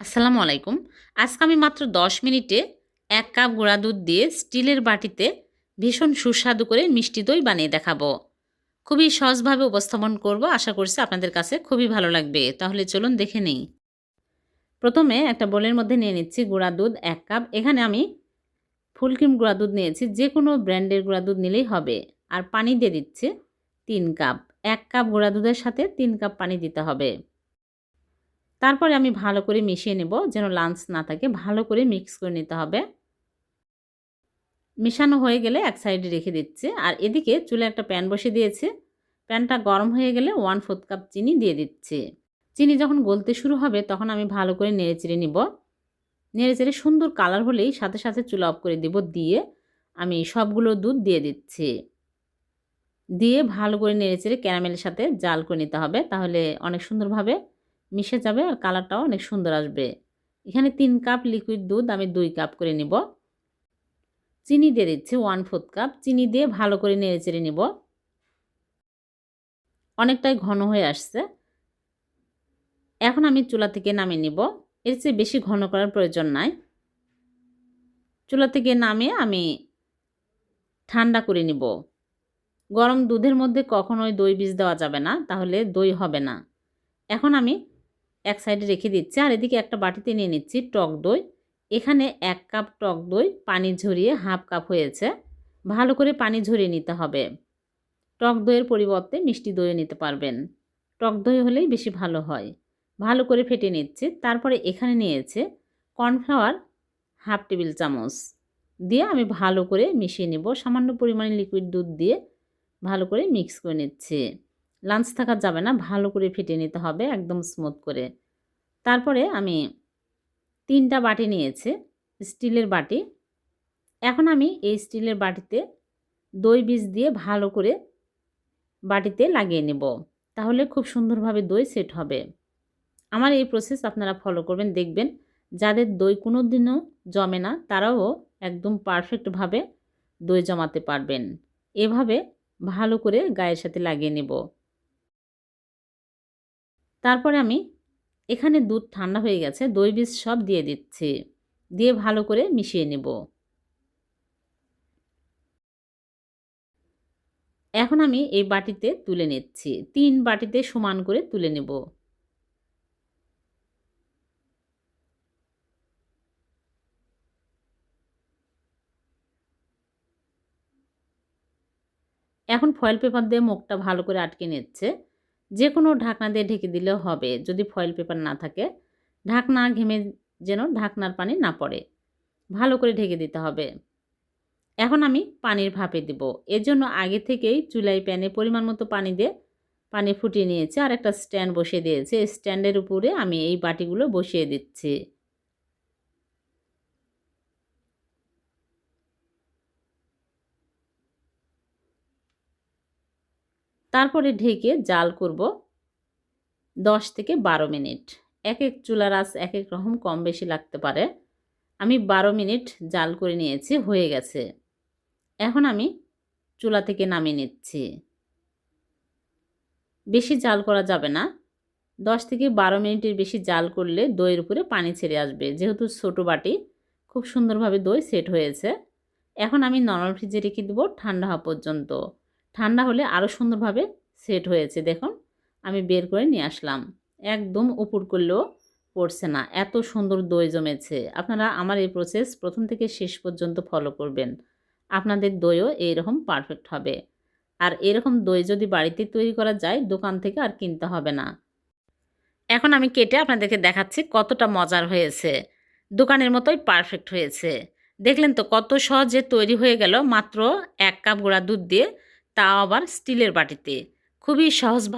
আসসালামু আলাইকুম। আজকে আমি মাত্র ১০ মিনিটে ১ কাপ গুঁড়া দুধ দিয়ে স্টিলের বাটিতে ভীষণ সুস্বাদু করে মিষ্টি দই বানিয়ে দেখাবো। খুবই সহজভাবে উপস্থাপন করব। আশা করছি আপনাদের কাছে খুবই ভালো লাগবে। তাহলে চলুন দেখে নেই। প্রথমে একটা বোলের মধ্যে নিয়ে নিচ্ছি গুঁড়া দুধ ১ কাপ। এখানে আমি ফুল ক্রিম গুঁড়া দুধ নিয়েছি। যেকোনো ব্র্যান্ডের গুঁড়া দুধ নিলেই হবে। আর পানি দিয়ে দিচ্ছি ৩ কাপ। ১ কাপ গুঁড়া দুধের সাথে ৩ কাপ পানি দিতে হবে। তারপরে আমি ভালো করে মিশিয়ে নেব, যেন লাম্পস না থাকে। ভালো করে মিক্স করে নিতে হবে। মেশানো হয়ে গেলে এক সাইডে রেখে দিচ্ছি। আর এদিকে চুলায় একটা প্যান বসিয়ে দিয়েছি। প্যানটা গরম হয়ে গেলে 1/4 কাপ চিনি দিয়ে দিচ্ছি। চিনি যখন গলতে শুরু হবে তখন আমি ভালো করে নেড়েচেড়ে নিব। নেড়েচেড়ে সুন্দর কালার হলেই সাথে সাথে চুলা অফ করে দিব। দিয়ে আমি সবগুলো দুধ দিয়ে দিচ্ছি। দিয়ে ভালো করে নেড়েচেড়ে ক্যারামেলের সাথে জাল করে নিতে হবে। তাহলে অনেক সুন্দরভাবে মিশে যাবে আর কালারটাও অনেক সুন্দর আসবে। এখানে 3 কাপ লিকুইড দুধ আমি 2 কাপ করে নিব। চিনি দিয়ে দিচ্ছি 1/4 কাপ। চিনি দিয়ে ভালো করে নেড়েচেড়ে নিব। অনেকটাই ঘন হয়ে আসছে। এখন আমি চুলা থেকে নামিয়ে নিব। এর চেয়ে বেশি ঘন করার প্রয়োজন নাই। চুলা থেকে নামিয়ে আমি ঠান্ডা করে নিব। গরম দুধের মধ্যে কখনোই দই বীজ দেওয়া যাবে না, তাহলে দই হবে না। এখন আমি এক সাইডে রেখে দিচ্ছি। আর এদিকে একটা বাটিতে নিয়ে নিচ্ছি টক দই। এখানে 1 কাপ টক দই পানি ঝরিয়ে হাফ কাপ হয়েছে। ভালো করে পানি ঝরিয়ে নিতে হবে। টক দইয়ের পরিবর্তে মিষ্টি দইও নিতে পারবেন। টক দই হলেই বেশি ভালো হয়। ভালো করে ফেটে নিচ্ছি। তারপরে এখানে নিয়েছে কর্নফ্লাওয়ার হাফ টেবিল চামচ দিয়ে আমি ভালো করে মিশিয়ে নেব। সামান্য পরিমাণে লিকুইড দুধ দিয়ে ভালো করে মিক্স করে নিচ্ছি। লাঞ্চ থাকা যাবে না, ভালো করে ফেটে নিতে হবে একদম স্মুথ করে। তারপরে আমি 3টা বাটি নিয়েছি, স্টিলের বাটি। এখন আমি এই স্টিলের বাটিতে দই বীজ দিয়ে ভালো করে বাটিতে লাগিয়ে নেব। তাহলে খুব সুন্দরভাবে দই সেট হবে। আমার এই প্রসেস আপনারা ফলো করবেন, দেখবেন যাদের দই কোনো দিনও জমে না তারাও একদম পারফেক্টভাবে দই জমাতে পারবেন। এভাবে ভালো করে গায়ের সাথে লাগিয়ে নেব। তারপরে আমি এখানে দুধ ঠান্ডা হয়ে গেছে, দই বীজ সব দিয়ে দিচ্ছি। দিয়ে ভালো করে মিশিয়ে নেব। এখন আমি এই বাটিতে তুলে নিচ্ছি। 3 বাটিতে সমান করে তুলে নেব। এখন ফয়েল পেপার দিয়ে মুখটা ভালো করে আটকে নিচ্ছে। যে কোনো ঢাকনা দিয়ে ঢেকে দিলেও হবে যদি ফয়েল পেপার না থাকে। ঢাকনা ঘেমে যেন ঢাকনার পানি না পড়ে। ভালো করে ঢেকে দিতে হবে। এখন আমি পানির ভাপে দেব। এর জন্য আগে থেকেই চুলায় প্যানে পরিমাণ মতো পানি দিয়ে পানি ফুটিয়ে নিয়েছি। আর একটা স্ট্যান্ড বসিয়ে দিয়েছি। স্ট্যান্ডের উপরে আমি এই বাটিগুলো বসিয়ে দিচ্ছি। তারপরে ঢেকে জাল করব 10 থেকে 12 মিনিট। এক এক চুলার আঁচ এক এক রকম, কম বেশি লাগতে পারে। আমি 12 মিনিট জাল করে নিয়েছি, হয়ে গেছে। এখন আমি চুলা থেকে নামিয়ে নিচ্ছি। বেশি জাল করা যাবে না। 10 থেকে 12 মিনিটের বেশি জাল করলে দইয়ের উপরে পানি ছেড়ে আসবে। যেহেতু ছোটো বাটি, খুব সুন্দরভাবে দই সেট হয়েছে। এখন আমি নরমাল ফ্রিজে রেখে দেবো ঠান্ডা হওয়া পর্যন্ত। ঠান্ডা হলে আরও সুন্দরভাবে সেট হয়েছে। দেখুন আমি বের করে নিয়ে আসলাম। একদম উপর করলেও পড়ছে না, এত সুন্দর দই জমেছে। আপনারা আমার এই প্রসেস প্রথম থেকে শেষ পর্যন্ত ফলো করবেন। আপনাদের দইও এইরকম পারফেক্ট হবে। আর এরকম দই যদি বাড়িতে তৈরি করা যায়, দোকান থেকে আর কিনতে হবে না। এখন আমি কেটে আপনাদেরকে দেখাচ্ছি কতটা মজার হয়েছে। দোকানের মতোই পারফেক্ট হয়েছে। দেখলেন তো কত সহজে তৈরি হয়ে গেল মাত্র 1 কাপ গুঁড়া দুধ দিয়ে, তাও আবার স্টিলের বাটিতে। খুবই সহজ